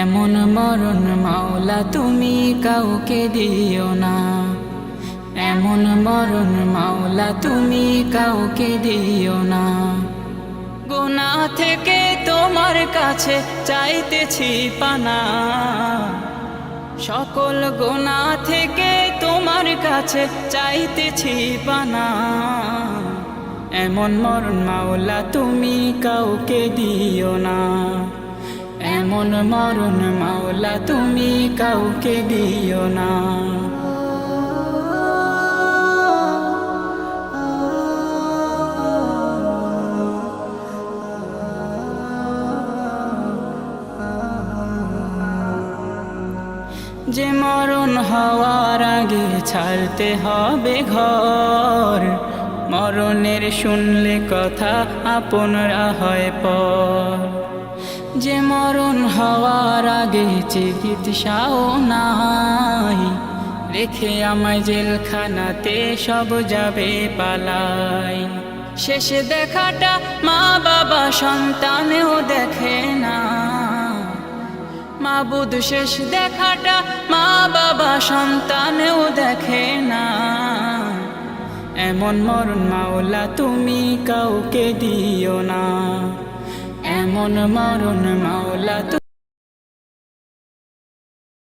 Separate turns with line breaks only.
এমন মরণ মাওলা তুমি কাউকে দিও না, এমন মরণ মাওলা তুমি কাউকে দিও না। গুনাহ থেকে তোমার কাছে চাইতেছি পানা, সকল গুনাহ থেকে তোমার কাছে চাইতেছি পানা। এমন মরণ মাওলা তুমি কাউকে দিও না, এমন মরণ মাওলা তুমি কাউকে দিও না। যে মরণ হওয়ার আগে ছাড়তে হবে ঘর, মরণের শুনলে কথা আপনরা হয় পর। যে মরণ হওয়ার আগে চিকিৎসাও নাই, রেখে আমায় জেলখানাতে সব যাবে পালাই। শেষে দেখাটা মা বাবা সন্তানেও দেখে না, মাবুদ শেষ দেখাটা মা বাবা সন্তানেও দেখে না। এমন মরণ মাওলা তুমি কাউকে দিও না, এমন মরণ মাওলা।